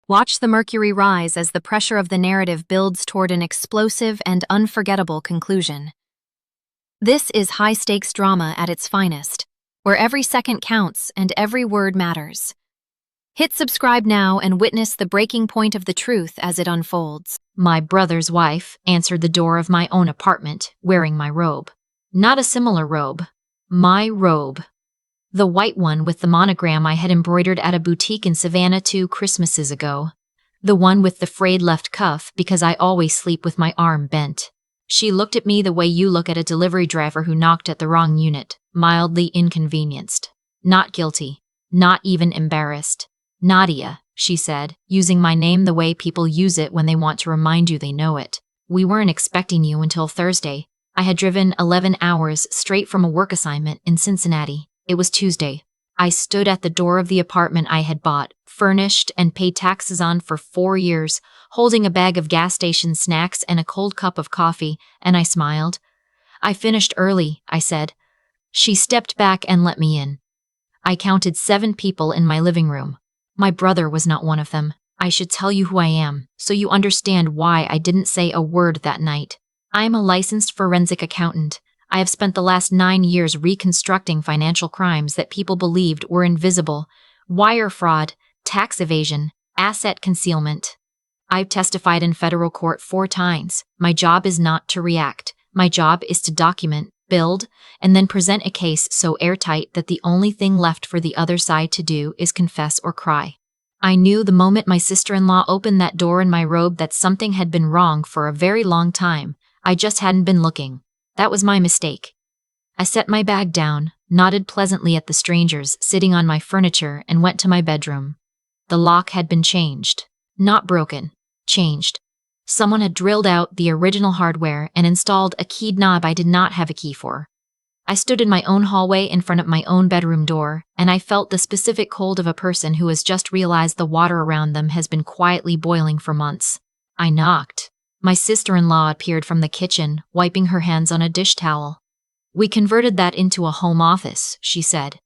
Watch the mercury rise as the pressure of the narrative builds toward an explosive and unforgettable conclusion. This is high-stakes drama at its finest, where every second counts and every word matters. Hit subscribe now and witness the breaking point of the truth as it unfolds. My brother's wife answered the door of my own apartment, wearing my robe. Not a similar robe. My robe. The white one with the monogram I had embroidered at a boutique in Savannah 2 Christmases ago. The one with the frayed left cuff because I always sleep with my arm bent. She looked at me the way you look at a delivery driver who knocked at the wrong unit, mildly inconvenienced. Not guilty. Not even embarrassed. Nadia, she said, using my name the way people use it when they want to remind you they know it. We weren't expecting you until Thursday. I had driven 11 hours straight from a work assignment in Cincinnati. It was Tuesday. I stood at the door of the apartment I had bought, furnished, and paid taxes on for 4 years, holding a bag of gas station snacks and a cold cup of coffee, and I smiled. I finished early, I said. She stepped back and let me in. I counted 7 people in my living room. My brother was not one of them. I should tell you who I am, so you understand why I didn't say a word that night. I am a licensed forensic accountant. I have spent the last 9 years reconstructing financial crimes that people believed were invisible: wire fraud, tax evasion, asset concealment. I've testified in federal court 4 times. My job is not to react. My job is to document, build, and then present a case so airtight that the only thing left for the other side to do is confess or cry. I knew the moment my sister-in-law opened that door in my robe that something had been wrong for a very long time. I just hadn't been looking. That was my mistake. I set my bag down, nodded pleasantly at the strangers sitting on my furniture, and went to my bedroom. The lock had been changed. Not broken. Changed. Someone had drilled out the original hardware and installed a keyed knob I did not have a key for. I stood in my own hallway in front of my own bedroom door, and I felt the specific cold of a person who has just realized the water around them has been quietly boiling for months. I knocked. My sister-in-law appeared from the kitchen, wiping her hands on a dish towel. "We converted that into a home office," she said.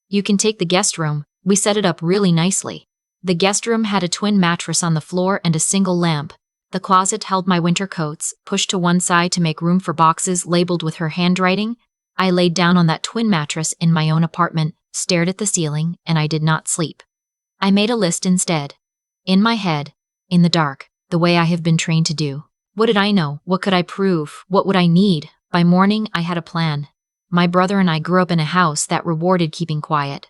"You can take the guest room. We set it up really nicely." The guest room had a twin mattress on the floor and a single lamp. The closet held my winter coats, pushed to one side to make room for boxes labeled with her handwriting. I laid down on that twin mattress in my own apartment, stared at the ceiling, and I did not sleep. I made a list instead. In my head, in the dark, the way I have been trained to do. What did I know? What could I prove? What would I need? By morning, I had a plan. My brother and I grew up in a house that rewarded keeping quiet.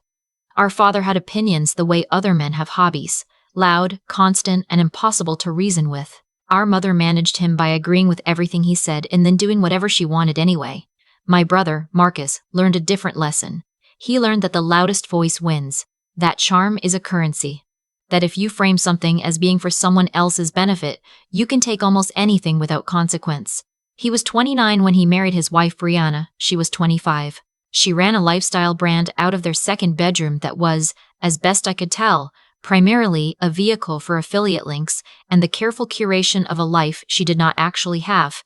Our father had opinions the way other men have hobbies, loud, constant, and impossible to reason with. Our mother managed him by agreeing with everything he said and then doing whatever she wanted anyway. My brother, Marcus, learned a different lesson. He learned that the loudest voice wins. That charm is a currency. That if you frame something as being for someone else's benefit, you can take almost anything without consequence. He was 29 when he married his wife Brianna. She was 25. She ran a lifestyle brand out of their second bedroom that was, as best I could tell, primarily a vehicle for affiliate links and the careful curation of a life she did not actually have.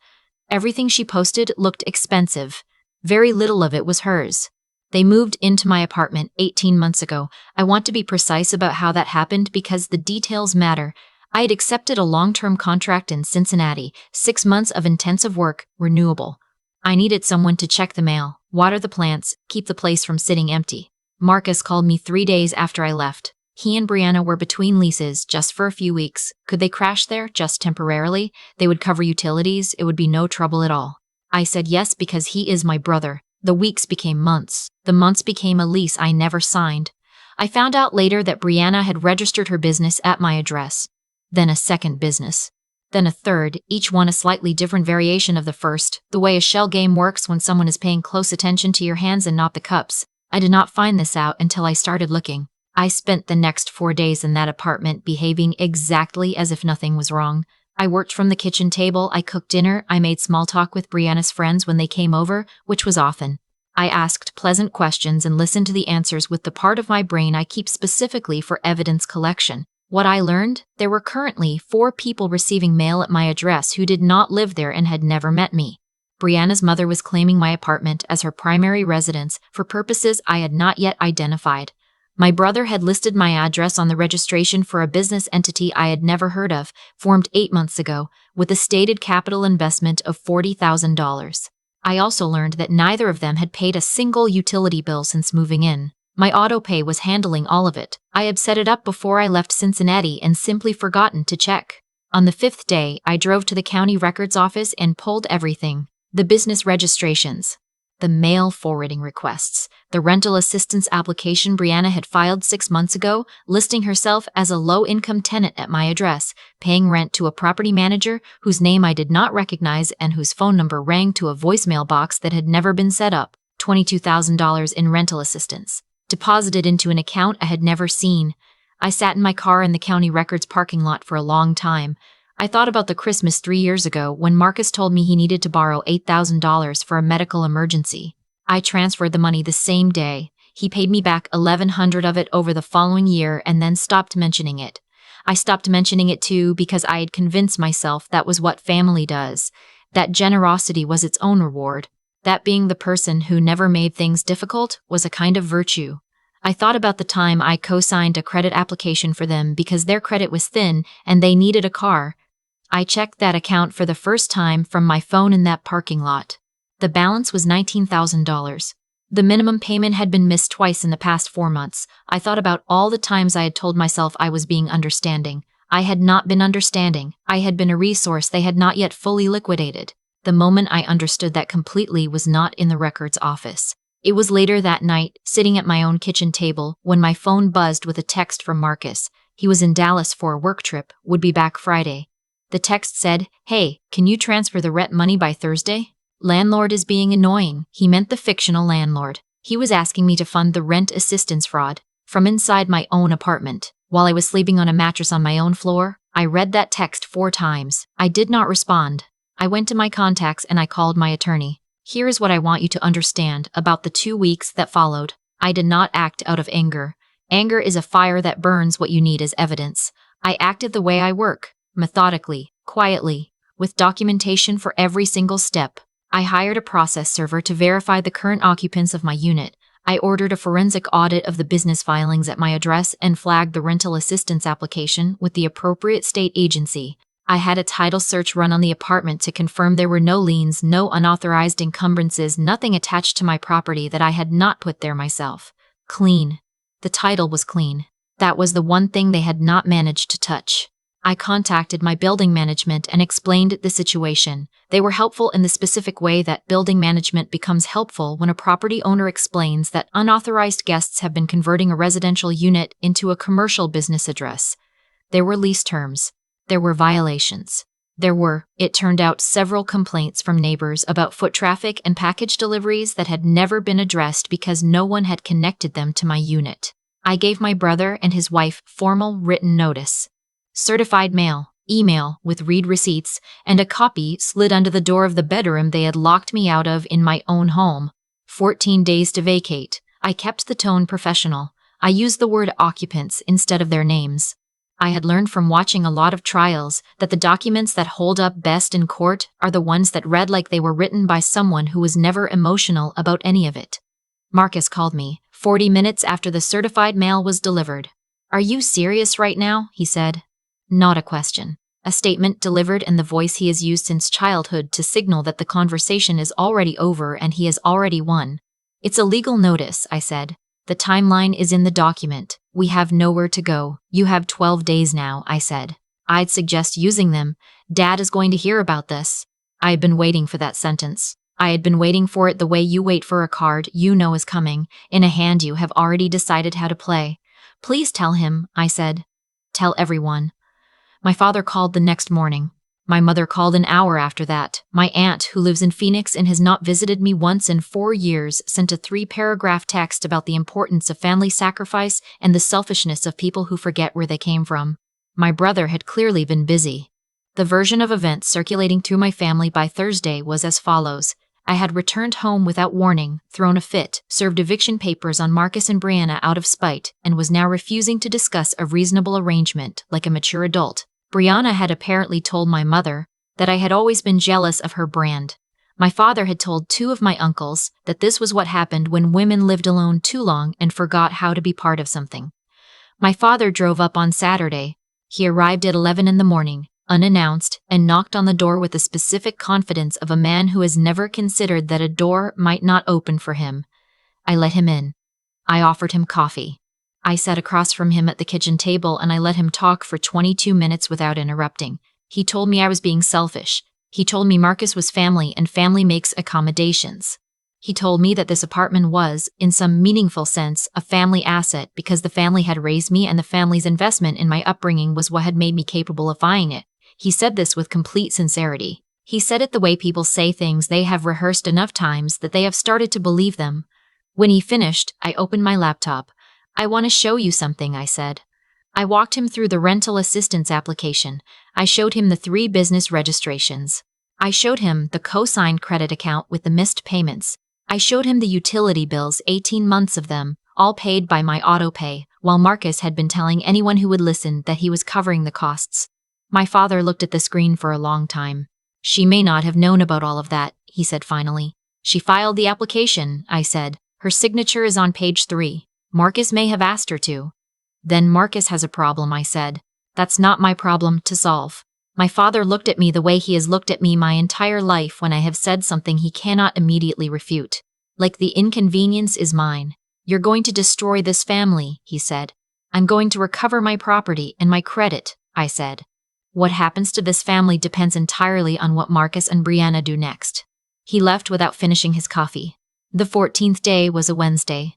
Everything she posted looked expensive. Very little of it was hers. They moved into my apartment 18 months ago. I want to be precise about how that happened because the details matter. I had accepted a long-term contract in Cincinnati, 6 months of intensive work, renewable. I needed someone to check the mail, water the plants, keep the place from sitting empty. Marcus called me 3 days after I left. He and Brianna were between leases just for a few weeks. Could they crash there just temporarily? They would cover utilities. It would be no trouble at all. I said yes because he is my brother. The weeks became months. The months became a lease I never signed. I found out later that Brianna had registered her business at my address. Then a second business. Then a third, each one a slightly different variation of the first, the way a shell game works when someone is paying close attention to your hands and not the cups. I did not find this out until I started looking. I spent the next 4 days in that apartment behaving exactly as if nothing was wrong. I worked from the kitchen table, I cooked dinner, I made small talk with Brianna's friends when they came over, which was often. I asked pleasant questions and listened to the answers with the part of my brain I keep specifically for evidence collection. What I learned? There were currently 4 people receiving mail at my address who did not live there and had never met me. Brianna's mother was claiming my apartment as her primary residence for purposes I had not yet identified. My brother had listed my address on the registration for a business entity I had never heard of, formed 8 months ago, with a stated capital investment of $40,000. I also learned that neither of them had paid a single utility bill since moving in. My autopay was handling all of it. I had set it up before I left Cincinnati and simply forgotten to check. On the 5th day, I drove to the county records office and pulled everything. The business registrations, the mail forwarding requests, the rental assistance application Brianna had filed 6 months ago, listing herself as a low-income tenant at my address, paying rent to a property manager whose name I did not recognize and whose phone number rang to a voicemail box that had never been set up, $22,000 in rental assistance, deposited into an account I had never seen. I sat in my car in the county records parking lot for a long time. I thought about the Christmas 3 years ago when Marcus told me he needed to borrow $8,000 for a medical emergency. I transferred the money the same day. He paid me back $1,100 of it over the following year and then stopped mentioning it. I stopped mentioning it too because I had convinced myself that was what family does, that generosity was its own reward, that being the person who never made things difficult was a kind of virtue. I thought about the time I co-signed a credit application for them because their credit was thin and they needed a car. I checked that account for the first time from my phone in that parking lot. The balance was $19,000. The minimum payment had been missed twice in the past 4 months. I thought about all the times I had told myself I was being understanding. I had not been understanding. I had been a resource they had not yet fully liquidated. The moment I understood that completely was not in the records office. It was later that night, sitting at my own kitchen table, when my phone buzzed with a text from Marcus. He was in Dallas for a work trip, would be back Friday. The text said, "Hey, can you transfer the rent money by Thursday? Landlord is being annoying." He meant the fictional landlord. He was asking me to fund the rent assistance fraud from inside my own apartment. While I was sleeping on a mattress on my own floor, I read that text 4 times. I did not respond. I went to my contacts and I called my attorney. Here is what I want you to understand about the 2 weeks that followed. I did not act out of anger. Anger is a fire that burns what you need as evidence. I acted the way I work, methodically, quietly, with documentation for every single step. I hired a process server to verify the current occupants of my unit. I ordered a forensic audit of the business filings at my address and flagged the rental assistance application with the appropriate state agency. I had a title search run on the apartment to confirm there were no liens, no unauthorized encumbrances, nothing attached to my property that I had not put there myself. Clean. The title was clean. That was the one thing they had not managed to touch. I contacted my building management and explained the situation. They were helpful in the specific way that building management becomes helpful when a property owner explains that unauthorized guests have been converting a residential unit into a commercial business address. There were lease terms. There were violations. There were, it turned out, several complaints from neighbors about foot traffic and package deliveries that had never been addressed because no one had connected them to my unit. I gave my brother and his wife formal written notice. Certified mail, email with read receipts, and a copy slid under the door of the bedroom they had locked me out of in my own home. 14 days to vacate. I kept the tone professional. I used the word occupants instead of their names. I had learned from watching a lot of trials that the documents that hold up best in court are the ones that read like they were written by someone who was never emotional about any of it. Marcus called me, 40 minutes after the certified mail was delivered. "Are you serious right now?" he said. Not a question. A statement delivered in the voice he has used since childhood to signal that the conversation is already over and he has already won. "It's a legal notice," I said. "The timeline is in the document. We have nowhere to go. You have 12 days now," I said. "I'd suggest using them. Dad is going to hear about this." I had been waiting for that sentence. I had been waiting for it the way you wait for a card you know is coming, in a hand you have already decided how to play. "Please tell him," I said. "Tell everyone." My father called the next morning. My mother called an hour after that. My aunt, who lives in Phoenix and has not visited me once in 4 years, sent a 3-paragraph text about the importance of family sacrifice and the selfishness of people who forget where they came from. My brother had clearly been busy. The version of events circulating through my family by Thursday was as follows. I had returned home without warning, thrown a fit, served eviction papers on Marcus and Brianna out of spite, and was now refusing to discuss a reasonable arrangement like a mature adult. Brianna had apparently told my mother that I had always been jealous of her brand. My father had told two of my uncles that this was what happened when women lived alone too long and forgot how to be part of something. My father drove up on Saturday. He arrived at 11 in the morning, unannounced, and knocked on the door with the specific confidence of a man who has never considered that a door might not open for him. I let him in. I offered him coffee. I sat across from him at the kitchen table and I let him talk for 22 minutes without interrupting. He told me I was being selfish. He told me Marcus was family and family makes accommodations. He told me that this apartment was, in some meaningful sense, a family asset because the family had raised me and the family's investment in my upbringing was what had made me capable of buying it. He said this with complete sincerity. He said it the way people say things they have rehearsed enough times that they have started to believe them. When he finished, I opened my laptop. "I want to show you something," I said. I walked him through the rental assistance application. I showed him the 3 business registrations. I showed him the co-signed credit account with the missed payments. I showed him the utility bills, 18 months of them, all paid by my auto-pay, while Marcus had been telling anyone who would listen that he was covering the costs. My father looked at the screen for a long time. "She may not have known about all of that," he said finally. "She filed the application," I said. "Her signature is on page 3. Marcus may have asked her to." "Then Marcus has a problem," I said. "That's not my problem to solve." My father looked at me the way he has looked at me my entire life when I have said something he cannot immediately refute. "Like the inconvenience is mine. You're going to destroy this family," he said. "I'm going to recover my property and my credit," I said. "What happens to this family depends entirely on what Marcus and Brianna do next." He left without finishing his coffee. The 14th day was a Wednesday.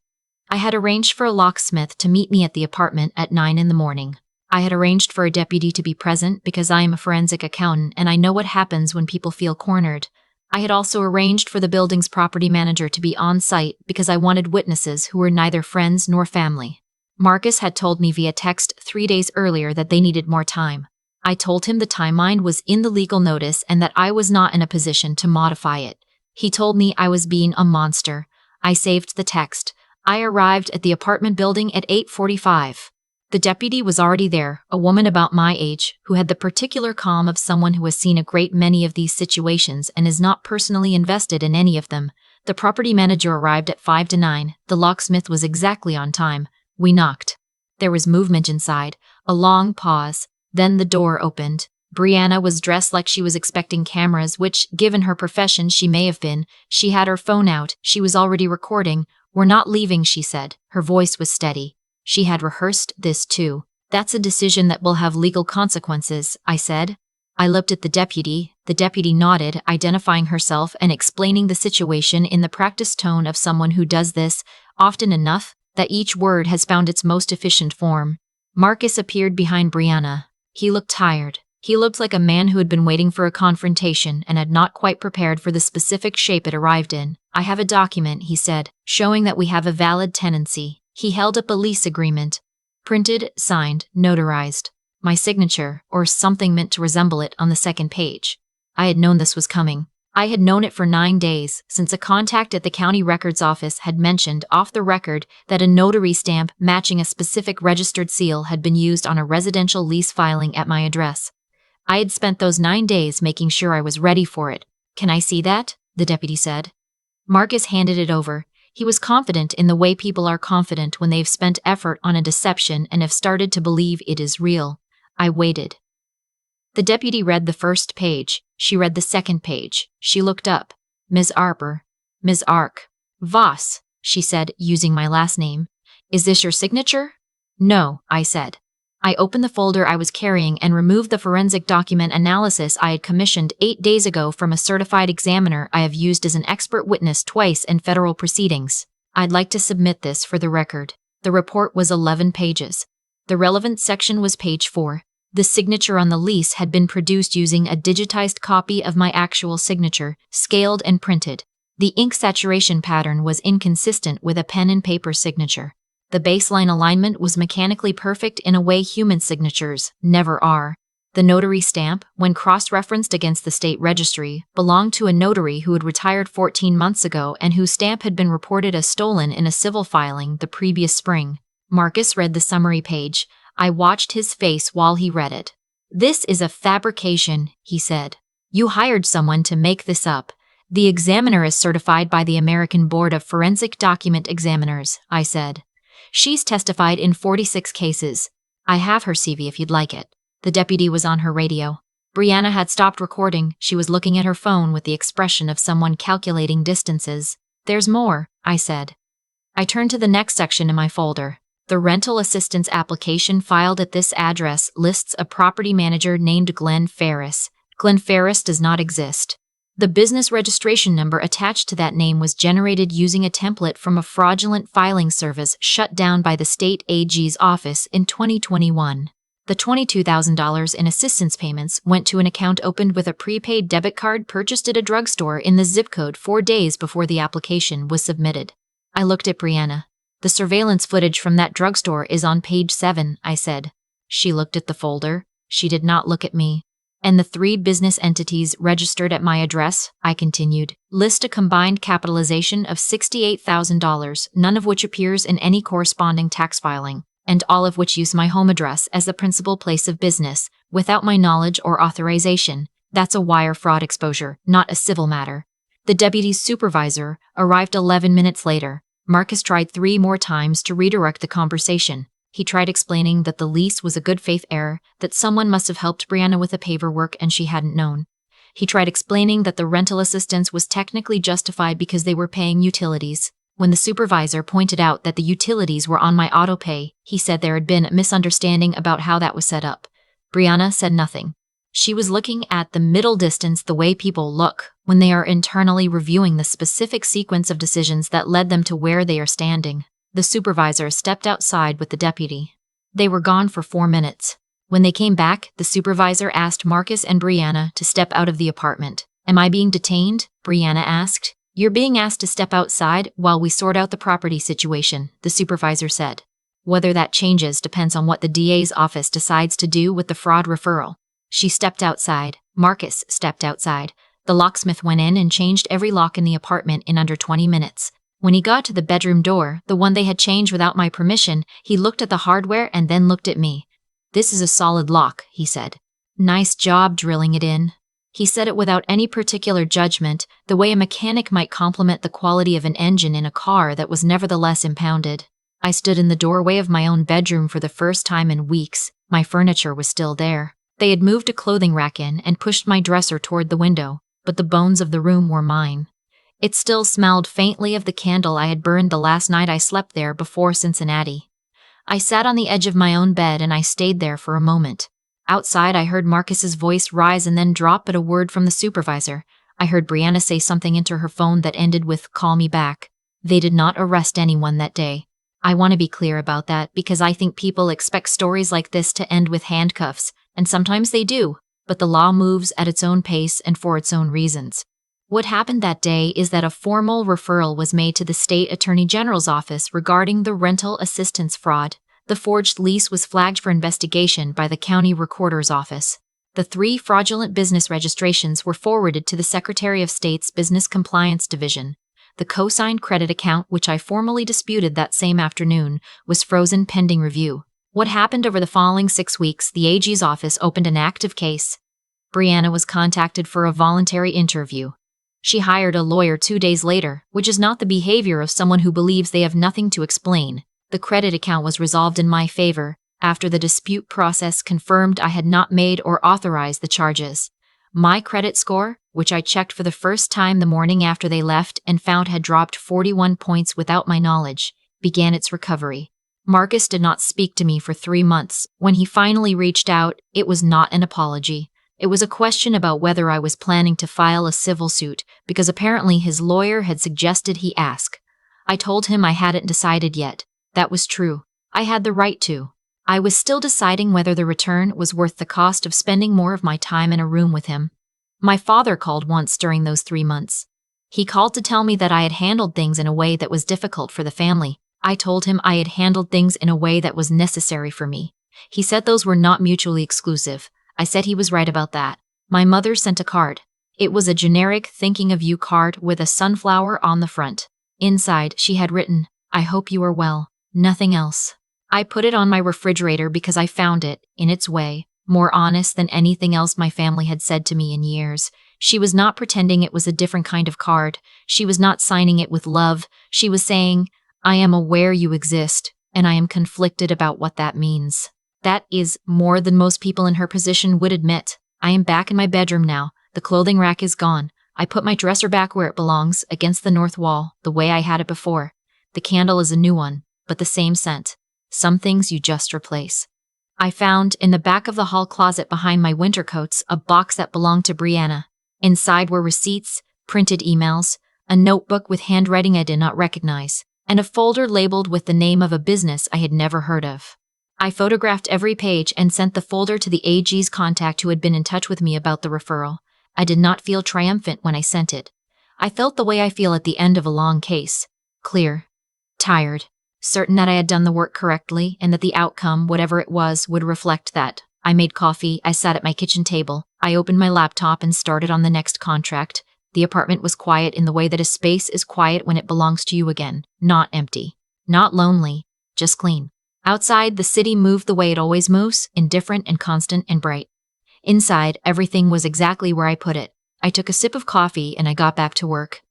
I had arranged for a locksmith to meet me at the apartment at 9 in the morning. I had arranged for a deputy to be present because I am a forensic accountant and I know what happens when people feel cornered. I had also arranged for the building's property manager to be on site because I wanted witnesses who were neither friends nor family. Marcus had told me via text 3 days earlier that they needed more time. I told him the timeline was in the legal notice and that I was not in a position to modify it. He told me I was being a monster. I saved the text. I arrived at the apartment building at 8:45. The deputy was already there, a woman about my age, who had the particular calm of someone who has seen a great many of these situations and is not personally invested in any of them. The property manager arrived at 5 to 9. The locksmith was exactly on time. We knocked. There was movement inside, a long pause. Then the door opened. Brianna was dressed like she was expecting cameras, which, given her profession, she may have been. She had her phone out. She was already recording. "We're not leaving," she said. Her voice was steady. She had rehearsed this too. "That's a decision that will have legal consequences," I said. I looked at the deputy. The deputy nodded, identifying herself and explaining the situation in the practiced tone of someone who does this often enough that each word has found its most efficient form. Marcus appeared behind Brianna. He looked tired. He looked like a man who had been waiting for a confrontation and had not quite prepared for the specific shape it arrived in. "I have a document," he said, "showing that we have a valid tenancy." He held up a lease agreement. Printed, signed, notarized. My signature, or something meant to resemble it, on the second page. I had known this was coming. I had known it for 9 days, since a contact at the county records office had mentioned off the record that a notary stamp matching a specific registered seal had been used on a residential lease filing at my address. I had spent those 9 days making sure I was ready for it. "Can I see that?" the deputy said. Marcus handed it over. He was confident in the way people are confident when they've spent effort on a deception and have started to believe it is real. I waited. The deputy read the first page. She read the second page. She looked up. "Ms. Arper." "Ms. Voss," she said, using my last name. "Is this your signature?" "No," I said. I opened the folder I was carrying and removed the forensic document analysis I had commissioned 8 days ago from a certified examiner I have used as an expert witness twice in federal proceedings. "I'd like to submit this for the record." The report was 11 pages. The relevant section was page 4. The signature on the lease had been produced using a digitized copy of my actual signature, scaled and printed. The ink saturation pattern was inconsistent with a pen and paper signature. The baseline alignment was mechanically perfect in a way human signatures never are. The notary stamp, when cross-referenced against the state registry, belonged to a notary who had retired 14 months ago and whose stamp had been reported as stolen in a civil filing the previous spring. Marcus read the summary page. I watched his face while he read it. "This is a fabrication," he said. "You hired someone to make this up. The examiner is certified by the American Board of Forensic Document Examiners, I said. She's testified in 46 cases. I have her CV if you'd like it. The deputy was on her radio. Brianna had stopped recording. She was looking at her phone with the expression of someone calculating distances. There's more, I said. I turned to the next section in my folder. The rental assistance application filed at this address lists a property manager named Glenn Ferris. Glenn Ferris does not exist. The business registration number attached to that name was generated using a template from a fraudulent filing service shut down by the state AG's office in 2021. The $22,000 in assistance payments went to an account opened with a prepaid debit card purchased at a drugstore in the zip code 4 days before the application was submitted. I looked at Brianna. The surveillance footage from that drugstore is on page 7, I said. She looked at the folder. She did not look at me. And the 3 business entities registered at my address, I continued, list a combined capitalization of $68,000, none of which appears in any corresponding tax filing, and all of which use my home address as the principal place of business, without my knowledge or authorization. That's a wire fraud exposure, not a civil matter. The deputy's supervisor arrived 11 minutes later. Marcus tried 3 more times to redirect the conversation. He tried explaining that the lease was a good faith error, that someone must have helped Brianna with the paperwork and she hadn't known. He tried explaining that the rental assistance was technically justified because they were paying utilities. When the supervisor pointed out that the utilities were on my autopay, he said there had been a misunderstanding about how that was set up. Brianna said nothing. She was looking at the middle distance the way people look when they are internally reviewing the specific sequence of decisions that led them to where they are standing. The supervisor stepped outside with the deputy. They were gone for 4 minutes. When they came back, the supervisor asked Marcus and Brianna to step out of the apartment. Am I being detained? Brianna asked. You're being asked to step outside while we sort out the property situation, the supervisor said. Whether that changes depends on what the DA's office decides to do with the fraud referral. She stepped outside. Marcus stepped outside. The locksmith went in and changed every lock in the apartment in under 20 minutes. When he got to the bedroom door, the one they had changed without my permission, he looked at the hardware and then looked at me. This is a solid lock, he said. Nice job drilling it in. He said it without any particular judgment, the way a mechanic might compliment the quality of an engine in a car that was nevertheless impounded. I stood in the doorway of my own bedroom for the first time in weeks. My furniture was still there. They had moved a clothing rack in and pushed my dresser toward the window, but the bones of the room were mine. It still smelled faintly of the candle I had burned the last night I slept there before Cincinnati. I sat on the edge of my own bed and I stayed there for a moment. Outside, I heard Marcus's voice rise and then drop at a word from the supervisor. I heard Brianna say something into her phone that ended with, "Call me back." They did not arrest anyone that day. I want to be clear about that because I think people expect stories like this to end with handcuffs, and sometimes they do, but the law moves at its own pace and for its own reasons. What happened that day is that a formal referral was made to the state attorney general's office regarding the rental assistance fraud. The forged lease was flagged for investigation by the county recorder's office. The 3 fraudulent business registrations were forwarded to the Secretary of State's Business Compliance Division. The co-signed credit account, which I formally disputed that same afternoon, was frozen pending review. What happened over the following 6 weeks, the AG's office opened an active case. Brianna was contacted for a voluntary interview. She hired a lawyer 2 days later, which is not the behavior of someone who believes they have nothing to explain. The credit account was resolved in my favor, after the dispute process confirmed I had not made or authorized the charges. My credit score, which I checked for the first time the morning after they left and found had dropped 41 points without my knowledge, began its recovery. Marcus did not speak to me for 3 months. When he finally reached out, it was not an apology. It was a question about whether I was planning to file a civil suit, because apparently his lawyer had suggested he ask. I told him I hadn't decided yet. That was true. I had the right to. I was still deciding whether the return was worth the cost of spending more of my time in a room with him. My father called once during those 3 months. He called to tell me that I had handled things in a way that was difficult for the family. I told him I had handled things in a way that was necessary for me. He said those were not mutually exclusive. I said he was right about that. My mother sent a card. It was a generic thinking of you card with a sunflower on the front. Inside, she had written, "I hope you are well." Nothing else. I put it on my refrigerator because I found it, in its way, more honest than anything else my family had said to me in years. She was not pretending it was a different kind of card. She was not signing it with love. She was saying, I am aware you exist, and I am conflicted about what that means. That is more than most people in her position would admit. I am back in my bedroom now. The clothing rack is gone. I put my dresser back where it belongs, against the north wall, the way I had it before. The candle is a new one, but the same scent. Some things you just replace. I found, in the back of the hall closet behind my winter coats, a box that belonged to Brianna. Inside were receipts, printed emails, a notebook with handwriting I did not recognize, and a folder labeled with the name of a business I had never heard of. I photographed every page and sent the folder to the AG's contact who had been in touch with me about the referral. I did not feel triumphant when I sent it. I felt the way I feel at the end of a long case. Clear. Tired. Certain that I had done the work correctly and that the outcome, whatever it was, would reflect that. I made coffee, I sat at my kitchen table, I opened my laptop and started on the next contract. The apartment was quiet in the way that a space is quiet when it belongs to you again. Not empty. Not lonely. Just clean. Outside, the city moved the way it always moves, indifferent and constant and bright. Inside, everything was exactly where I put it. I took a sip of coffee and I got back to work.